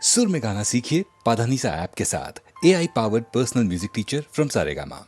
सुर में गाना सीखिए पाधानीसा ऐप के साथ। AI powered personal music teacher from Saregama.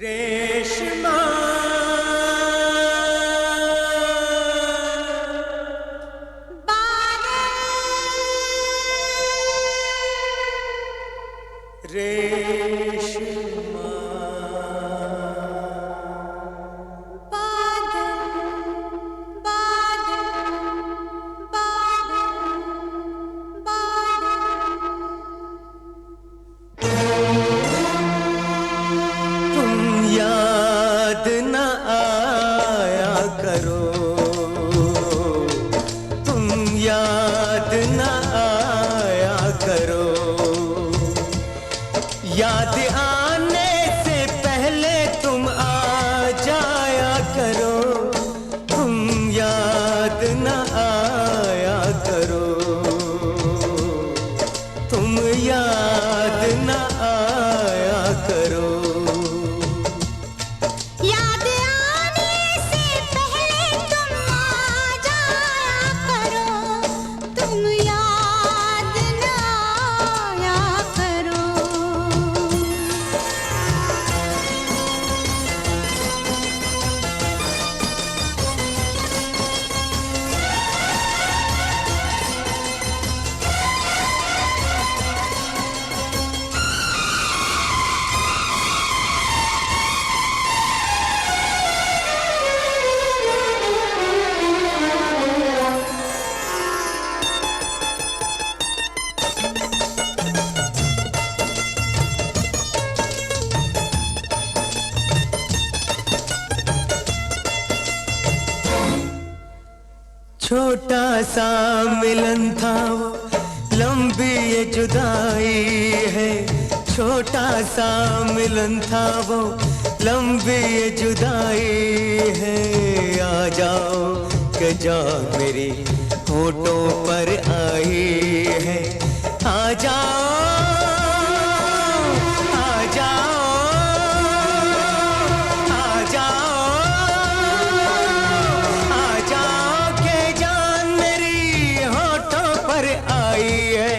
Reshma Reshma याद आने से पहले तुम आ जाया करो, तुम याद न आया करो, तुम याद न आया करो। याद आने से पहले तुम आ जाया करो, तुम याद न आया करो। छोटा सा मिलन था वो, लंबी ये जुदाई है। छोटा सा मिलन था वो, लंबी ये जुदाई है। आ जाओ के जान मेरी होठों पर आई है। आ जाओ, आ जाओ, आ जाओ, आ जाओ के जान मेरी होठों पर आई है।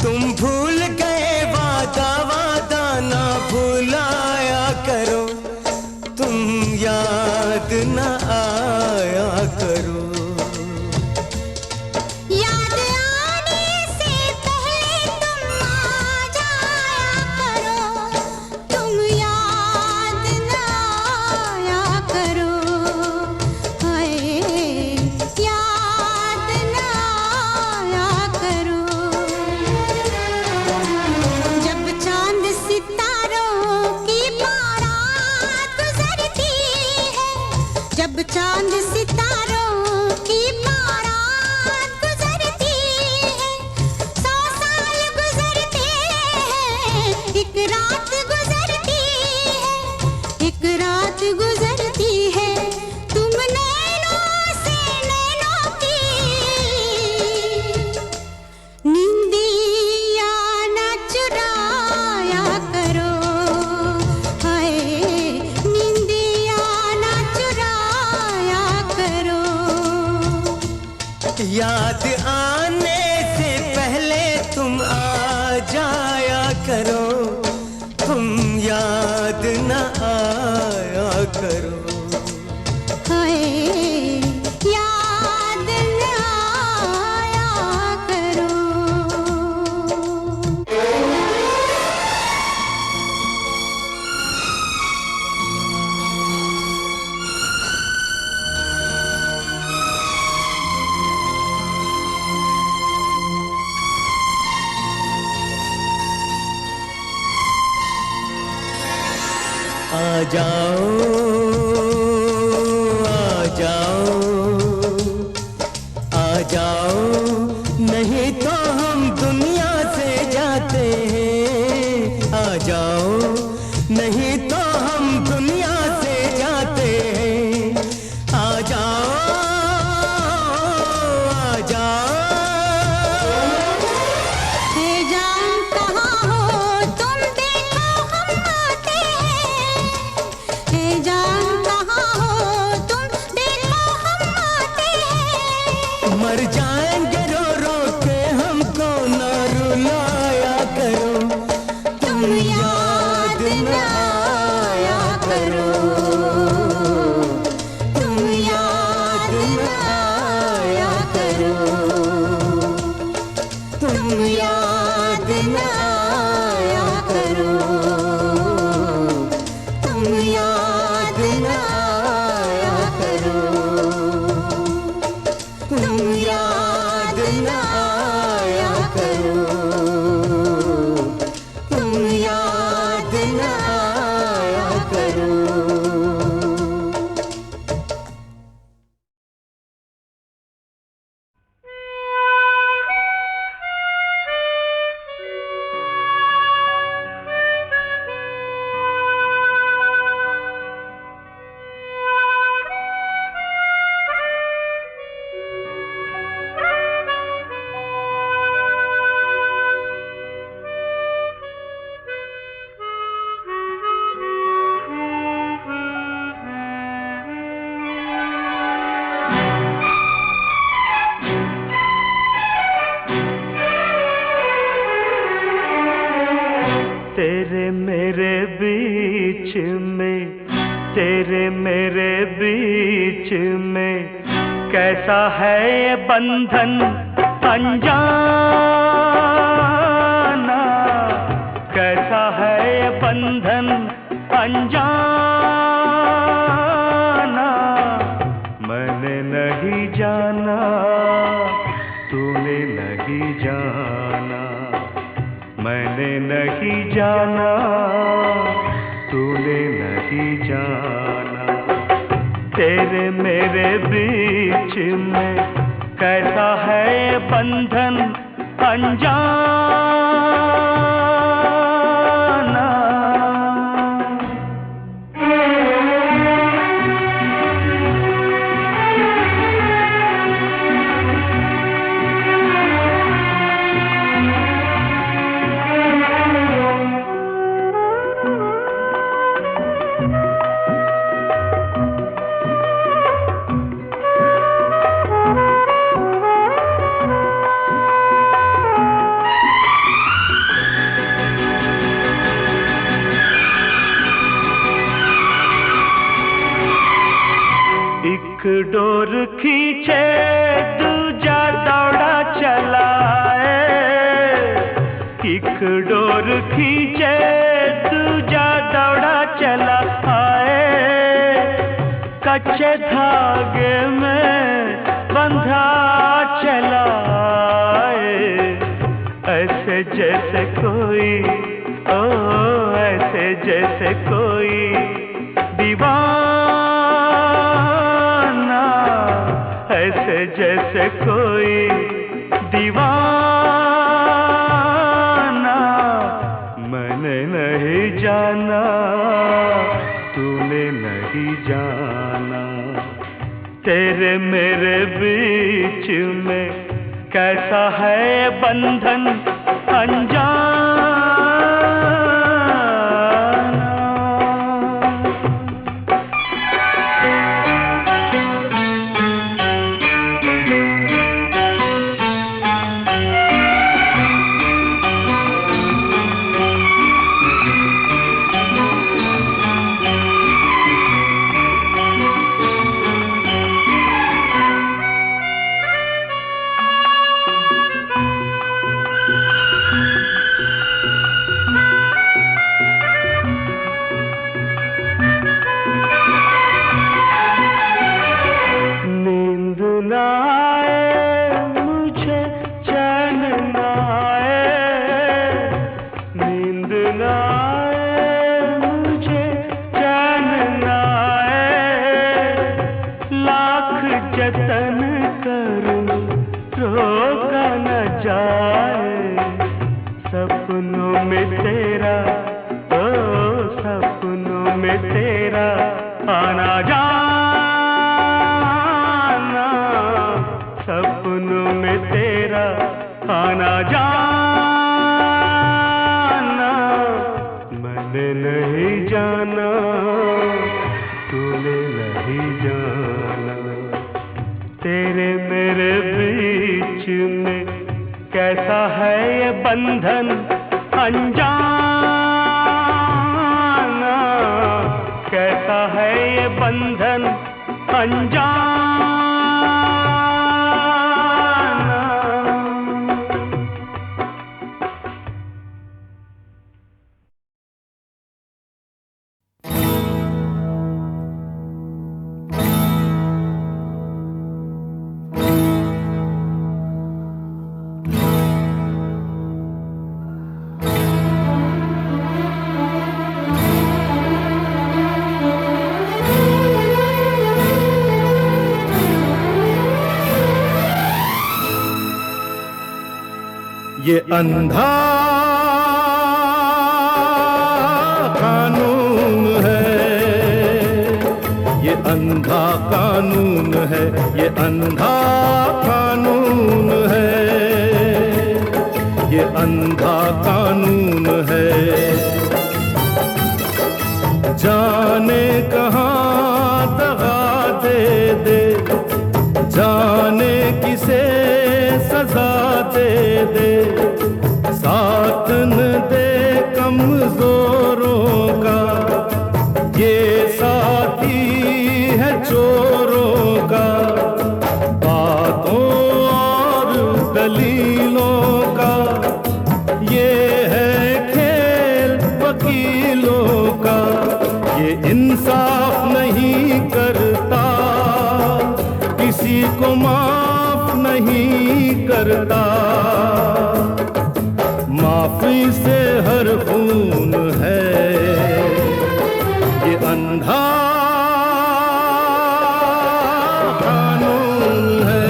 तुम भूल गए वादा, वादा ना भुलाया करो, तुम याद न आया करो। याद आने से पहले तुम आ जाया करो, तुम याद न आया करो। हाय याद न आया करो। जब चांद सितारों की बारात गुजरती है, जब चांद सितारों की बारात गुजरती है, 100 साल गुजरते हैं, एक रात गुजरती है, एक रात गुजरती है। तुम नैनों से नैनों की निंदिया न चुराया करो। हाय निंदिया न चुराया करो। याद आने से पहले तुम आ जाया करो, तुम याद न आया करो। हाय याद न आया करो। आ जाओ, आ जाओ, आ जाओ, नहीं तो हम दुनिया से जाते हैं। आ जाओ, नहीं तो हम दुनिया से जाते हैं। आ जाओ, आ जाओ। है जान कहाँ हो तुम, देखो हम आते हैं। में, तेरे मेरे बीच में कैसा है ये बंधन अनजाना, कैसा है ये बंधन अनजाना। मैंने नहीं जाना, तूने नहीं जाना, मैंने नहीं जाना, तूने नहीं जाना। तेरे मेरे बीच में कैसा है ये बंधन अनजाना। एक डोर खींचे दूजा दौड़ा चला है, एक डोर खींचे दूजा दौड़ा चला आए। कच्चे धागे में बंधा चला आए, ऐसे जैसे कोई, ओ ऐसे जैसे कोई दीवाना, ऐसे जैसे कोई दीवाना। मैंने नहीं जाना, तूने नहीं जाना। तेरे मेरे बीच में कैसा है बंधन अनजाना। जतन करूं रोका न जाए, सपनों में तेरा, ओ सपनों में तेरा आना जाना, सपनों में तेरा आना जाना। मैंने नहीं जाना, तूने नहीं जाना। तेरे मेरे बीच में कैसा है ये बंधन अनजाना, कैसा है ये बंधन अनजाना। ये अंधा कानून है, ये अंधा कानून है, ये अंधा कानून है, ये अंधा कानून है। जाने कहाँ दगा दे दे, जाने किसे सजा दे दे, साथ न दे कमजोरों का, इंसाफ नहीं करता, किसी को माफ नहीं करता। माफी से हर खून है ये अंधा कानून है,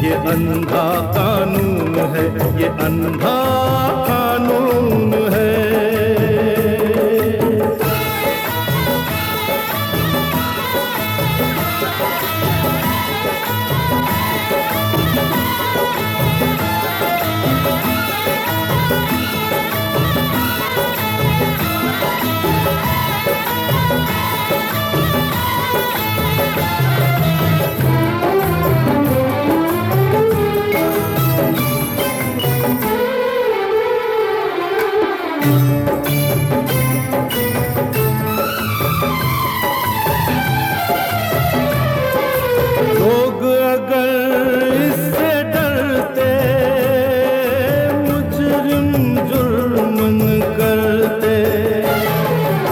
ये अंधा कानून है, ये अंधा कानून है। लोग अगर इससे डरते, मुजरिम जुर्म न करते।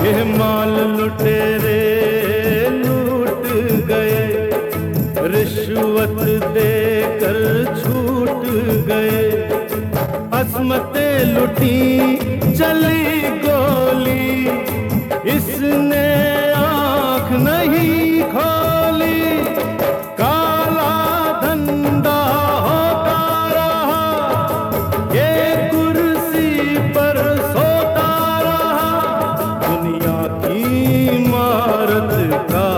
ये माल लुटेरे लूट गए, रिश्वत देकर छूट गए। अस्मतें लुटी चली गोली, इसने आँख नहीं खोली। काला धंधा होता रहा, ये कुर्सी पर सोता रहा। दुनिया की इमारत का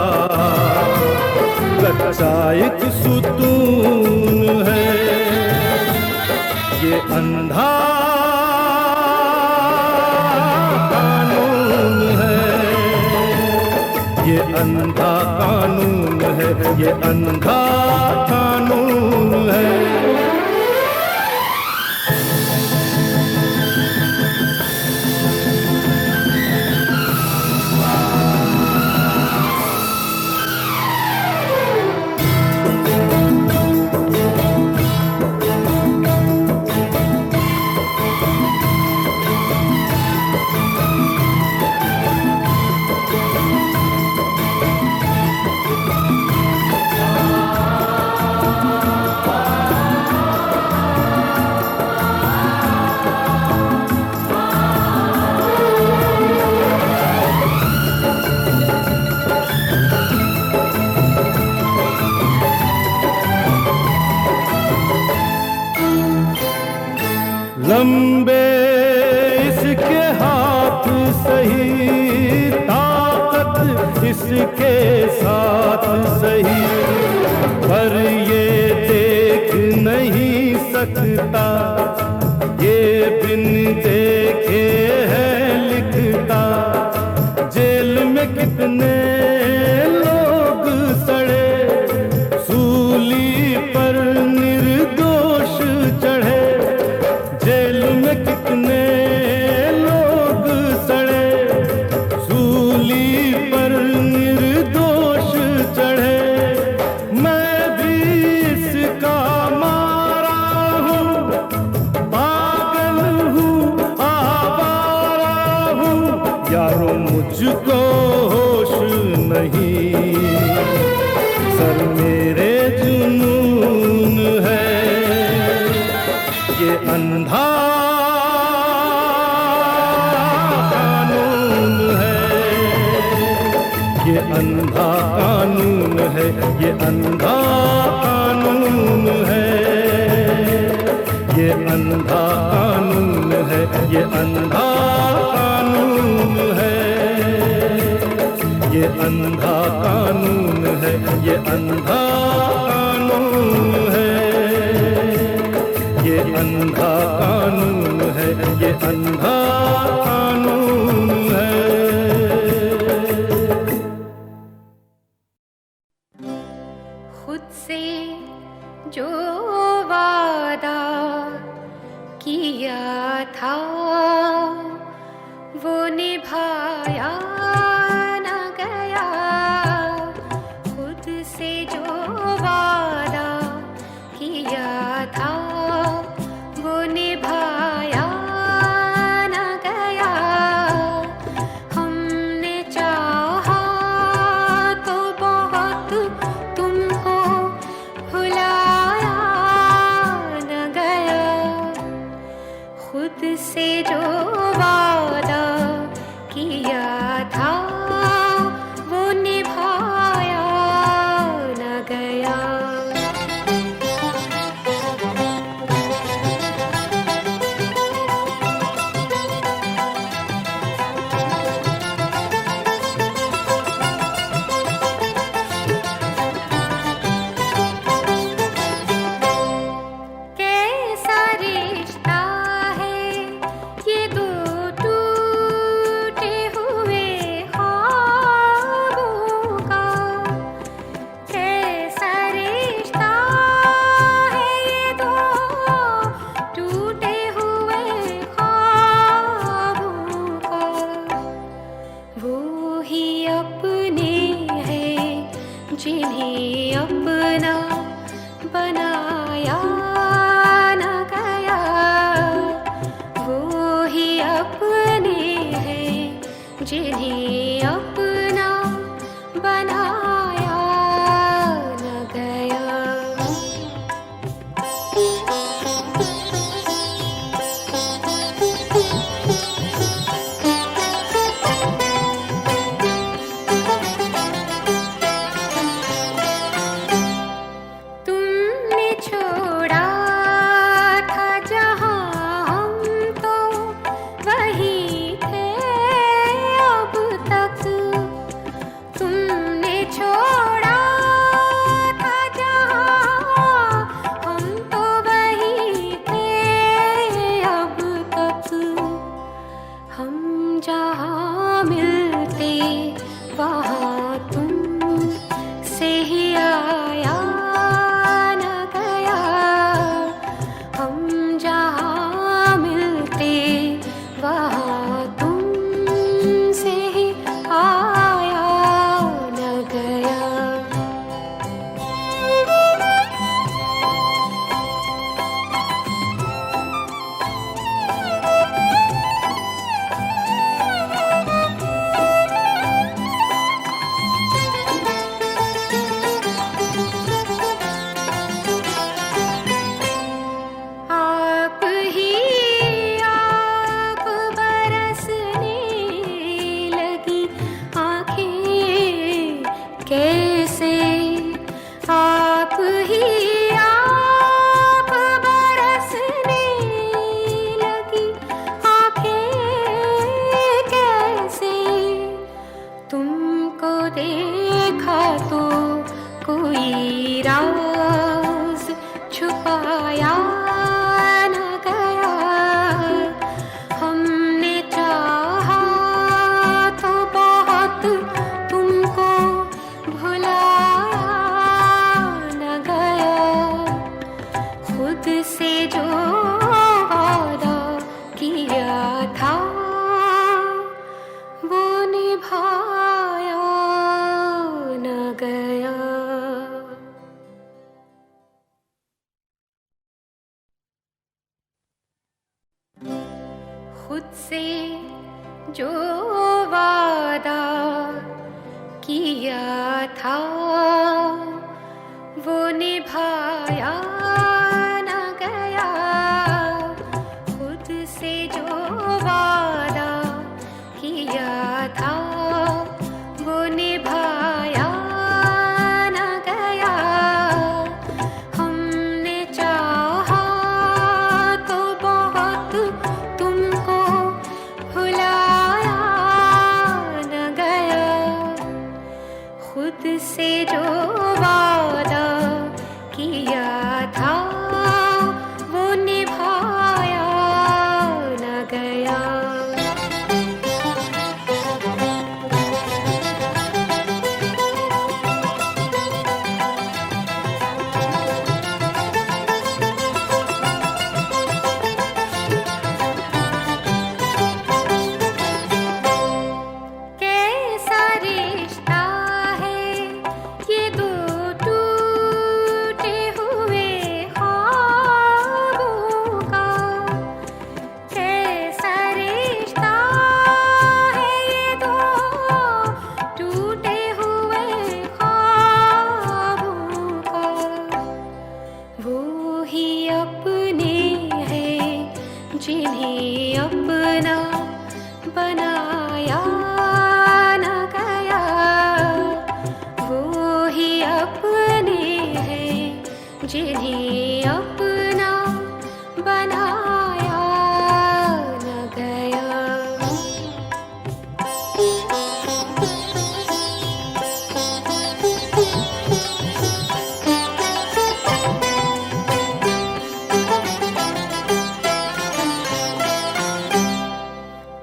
कच्चा एक सुतून है ये अंधा कानून है, ये अंधा कानून है, ये अंधा कानून है। लंबे इसके हाथ सही, ताकत इसके साथ सही। पर ये देख नहीं सकता, ये बिन देखे है लिखता। जेल में कितने लोग सड़े, सूली पर निर्दोष चढ़े। जेल में कितने लोग सड़े, सूली पर निर्दोष चढ़े। मैं भी इसका मारा हूँ, पागल हूँ, आवारा हूँ। यारों मुझको होश नहीं, सर मेरे जुनून है ये अंधा कानून है, ये अंधा कानून है, ये अंधा कानून है, ये अंधा कानून है, ये अंधा कानून है, ये अंधा कानून है, ये अंधा कानून है, ये अंधा कानून है, ये अंधा कानून है। खुद से जो वादा किया था वो निभाया न गया। खुद से जो वादा किया था वो निभाया न गया। हमने जिन्हें अपना बनाया न गया, वो ही अपने हैं जिन्हें अपना बनाया न गया। तुमने छोड़ा था जहाँ हम तो वहीं थे अब तक। तुमने छोड़ा था जहाँ हम तो वहीं थे अब तक। हम जहाँ मिलते वहाँ तुम से ही आया न गया। हम जहाँ मिलते वहाँ तुम से ही आया न गया। आप ही आप बरसने लगी आँखें कैसे। आप ही आप बरसने लगी आँखें कैसे। तुमको देखा तो कोई राज छुपाया न गया। हमने चाहा तो बहुत तुमको भुलाया न गया। खुद से जो वादा किया था वो निभाया न गया। खुद से जो वादा किया था वो निभाया न गया। खुद से जो वादा किया था वो निभाया न गया। हमने चाहा तो बहुत तुमको भुलाया न गया। खुद से जो वादा किया था वो निभाया न गया। कैसा रिश्ता है ये दो टूटे हुए ख्वाबों का। कैसा रिश्ता है ये दो टूटे हुए ख्वाबों का। वो ही अपने हैं जिन्हें अपना बनाया न गया। वो ही अपने हैं जिन्हें अपना बनाया न गया।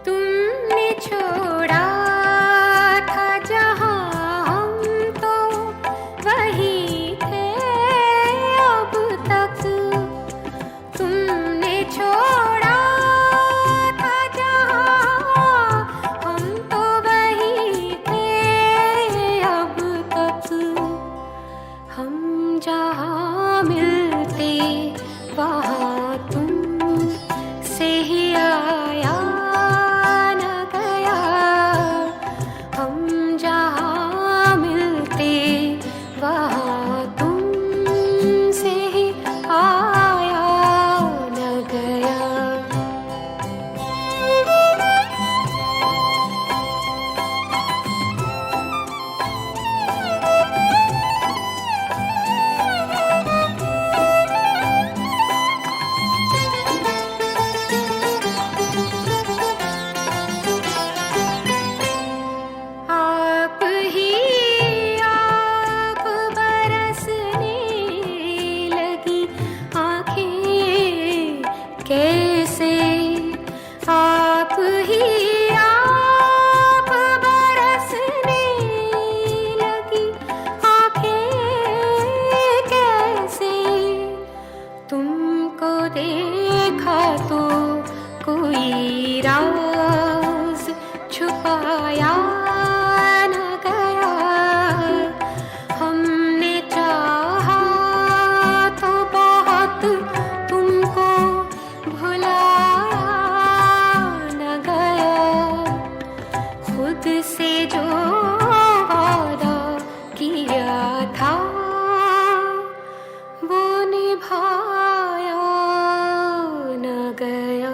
तुमने छोड़ा था जहाँ हम तो वहीं थे अब तक। वहाँ तुम से ही आया न गया। हम जहाँ मिलते वहाँ तुम से ही आया न गया। आप ही आप बरसने लगी आँखें कैसे। आप ही आप बरसने लगी आँखें कैसे। तुमको देखा तो कोई राज छुपाया न गया। हमने चाहा तो बहुत तुमको भुलाया न गया। खुद से जो वादा किया था वो निभाया न गया।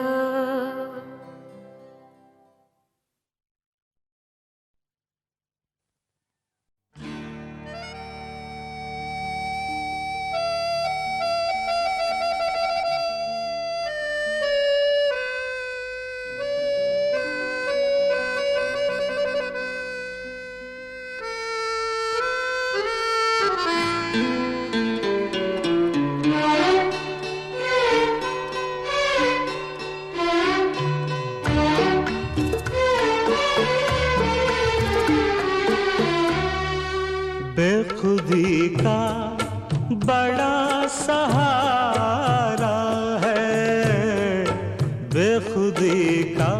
बेखुदी का बड़ा सहारा है। बेखुदी का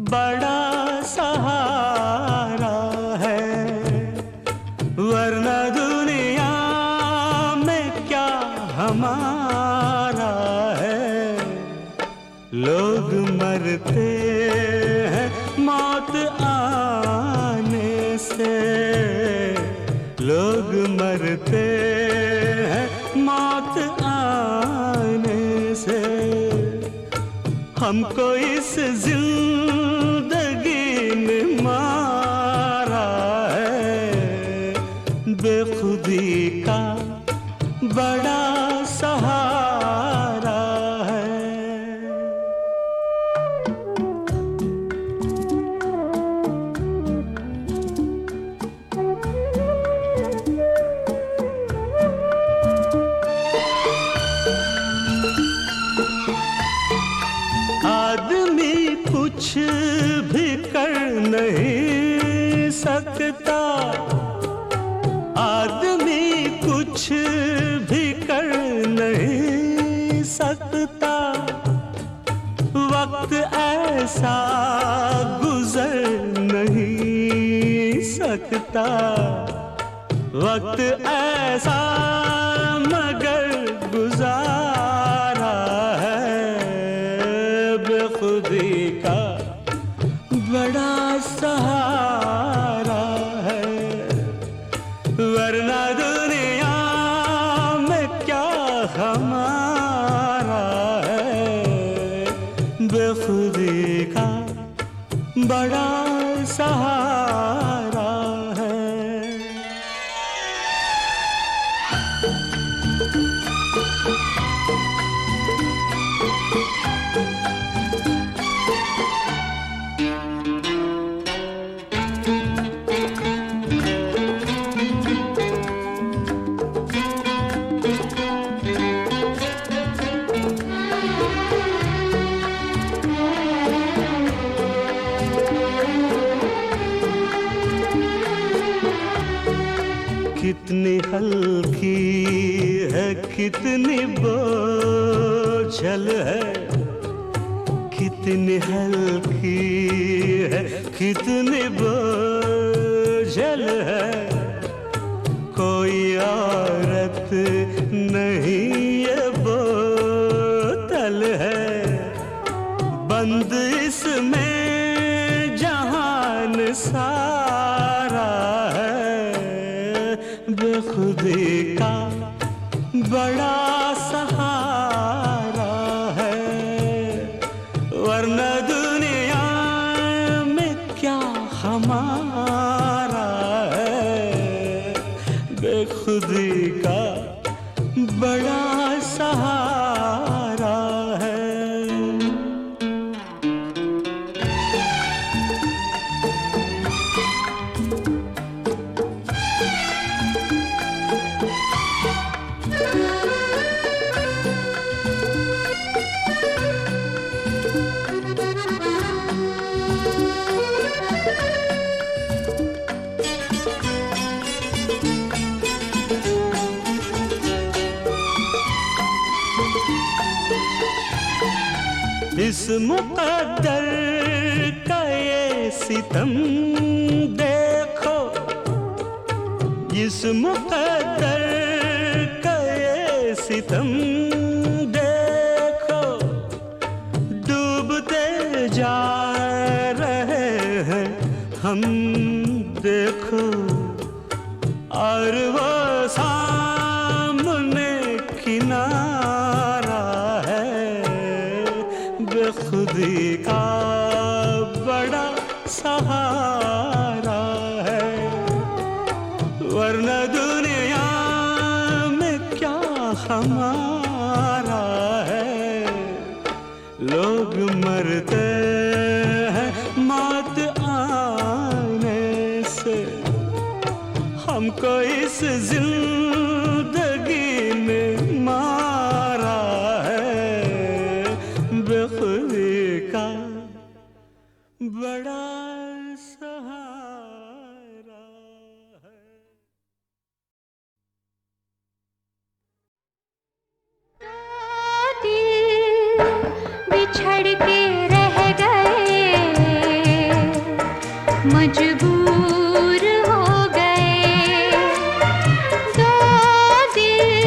बड़ा सहारा है। वरना दुनिया में क्या हमारा है। लोग मरते हैं मौत आने से। लोग मरते हैं मौत आने से। हमको इस जिंदगी ने मारा है। बेखुदी का बड़ा सहारा है। आदमी कुछ भी कर नहीं सकता। आदमी कुछ भी कर नहीं सकता। वक्त ऐसा गुजर नहीं सकता। वक्त ऐसा मगर गुजारा है। बेखुदी का बड़ा सहारा है। वरना दुनिया में क्या हमारा है। बेखुदी का बड़ा सहारा है। कितनी हल्की है कितनी बोझल है। कितनी हल्की है कितनी बोझल है। कोई औरत नहीं ये बोझ बेखुदी का बड़ा सहारा है, वरना दुनिया में क्या हमारा है। बेखुदी का बड़ा सहारा है। इस मुक़द्दर का ये सितम देखो, इस मुक़द्दर का ये सितम देखो, डूबते जा रहे हैं हम देखो, और वो सामने किनारा है। बेखुदी का बड़ा सहारा है, वरना दुनिया में क्या हमारा है। लोग मरते हैं मौत आने से, हमको इस जिंदगी में मारा है। बेखुदी का बड़ा सहारा है। दिल बिछड़ के रह गए, मजबूर हो गए। दो दिल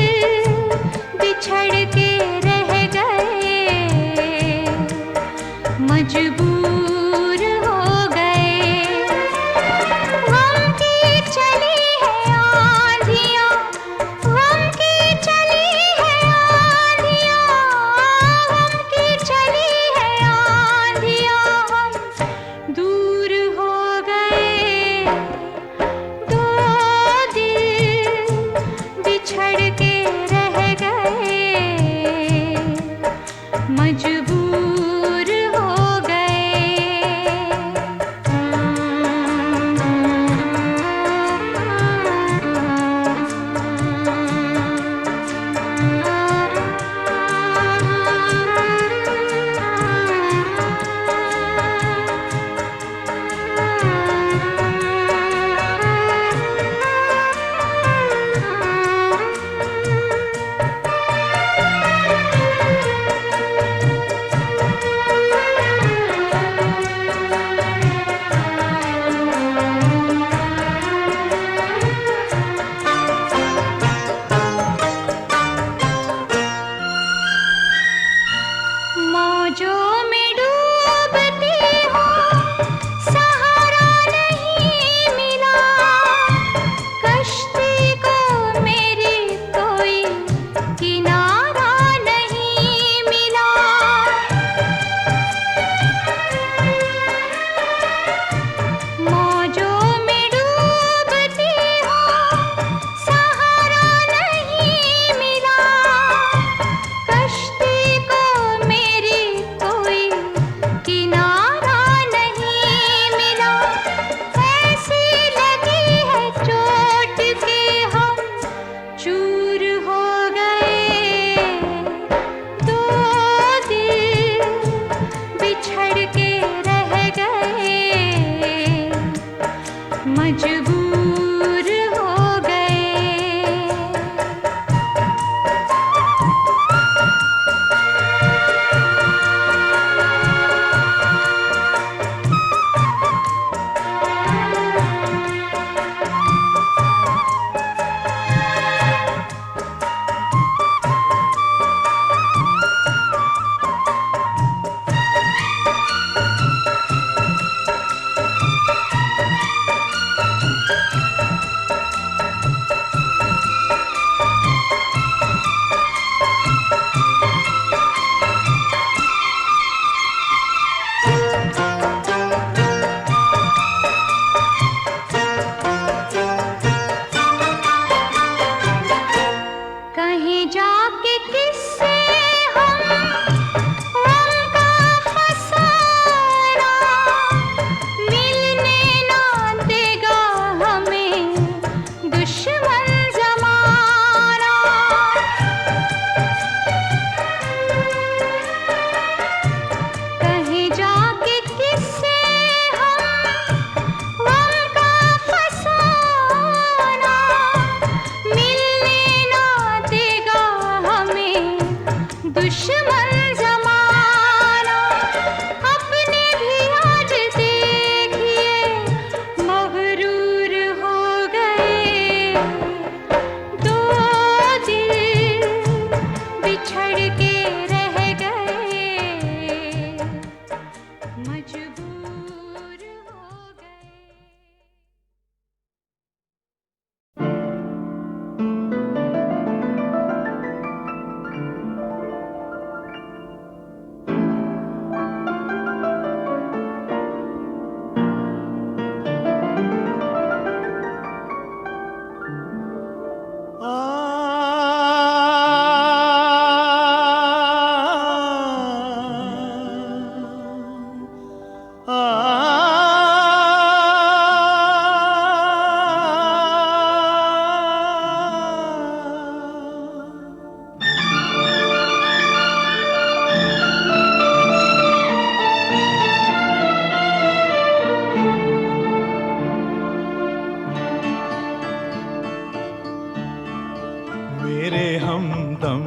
मेरे हमदम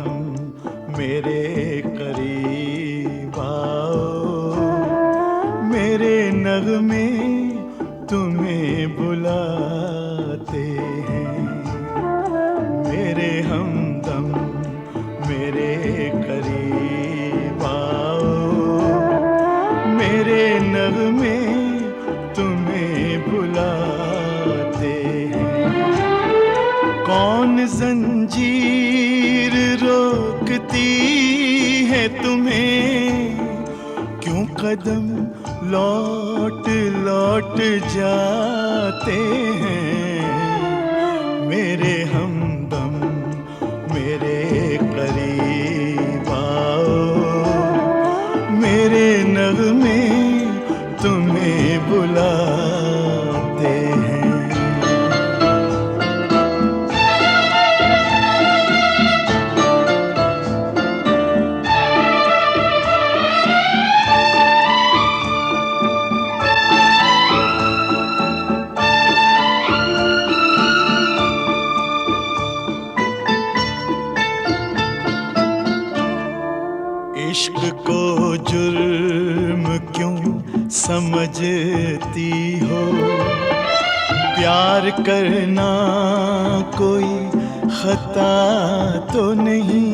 मेरे करीब आओ, मेरे नगमे तुम्हें बुलाते हैं। मेरे हमदम मेरे करीब आओ, मेरे नगमे तुम्हें बुलाते हैं। कौन जंजीर रोकती है तुम्हें, क्यों कदम लौट लौट जाते हैं। मेरे हमदम मेरे करीब आओ, मेरे नगमे तुम्हें बुलाते हैं। इश्क को जुर्म क्यों समझती हो, प्यार करना कोई खता तो नहीं।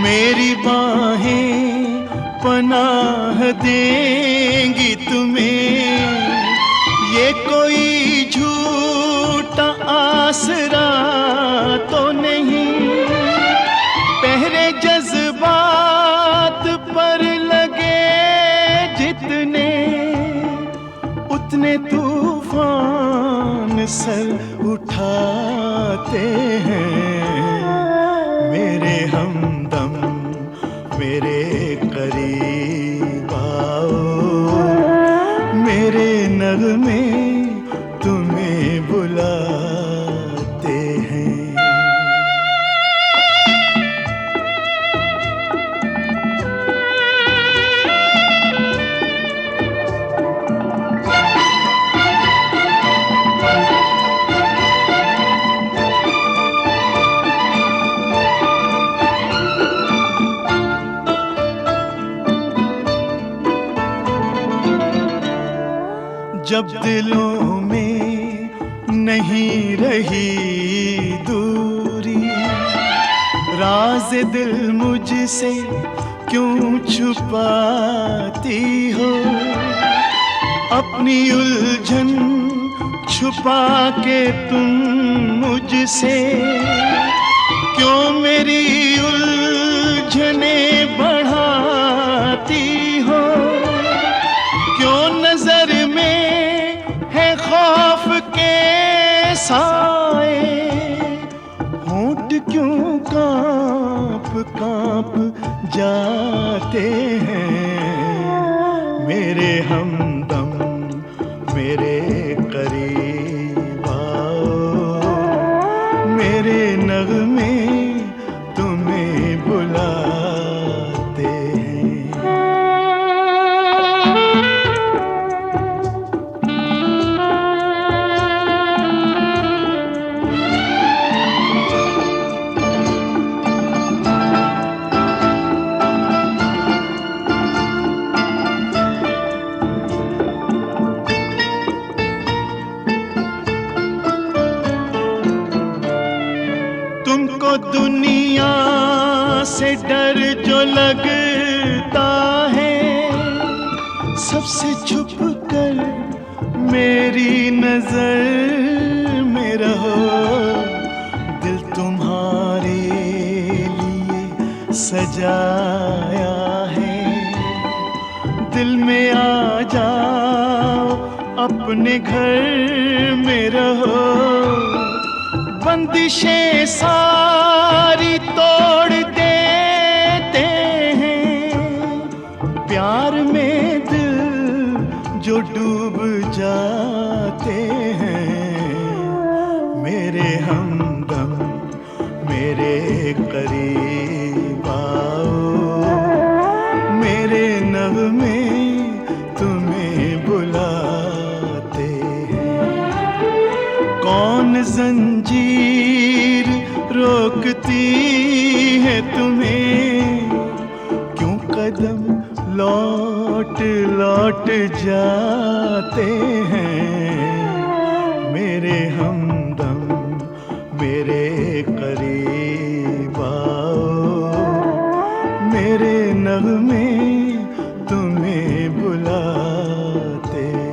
मेरी बाहें पनाह देंगी तुम्हें, ये कोई झूठा आसरा तो नहीं। पहरे जज्बात पर लगे जितने, उतने तूफान सर उठाते हैं। मेरे हमदम मेरे करीब आओ, मेरे नगमे तुम्हें बुलाते हैं। जब दिलों में नहीं रही दूरी, राज दिल मुझसे क्यों छुपाती हो। अपनी उलझन छुपा के तुम मुझसे क्यों मेरी उलझने बढ़ाती हो। क्यों नजर में है खौफ के साए, होंठ क्यों कांप कांप जाते हैं। मेरे हमदम मेरे करीब आओ, मेरे नगमे तुम्हें बुलाते हैं। तुमको दुनिया से डर जो लगता है, सबसे छुप कर मेरी नजर में रहो। दिल तुम्हारे लिए सजाया है, दिल में आ जाओ अपने घर में रहो। बंदिशें सारी तोड़ देते हैं, प्यार में दिल जो डूब जाते हैं। मेरे हमदम मेरे करीब आओ, मेरे नगमे तुम्हें बुलाते हैं। कौन जंजीर रोकती है तुम्हें, क्यों कदम लौट लौट जाते हैं। मेरे हमदम मेरे करीब आओ, मेरे नगमे तुम्हें बुलाते हैं।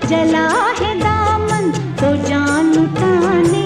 जला है दामन तो जान उठाने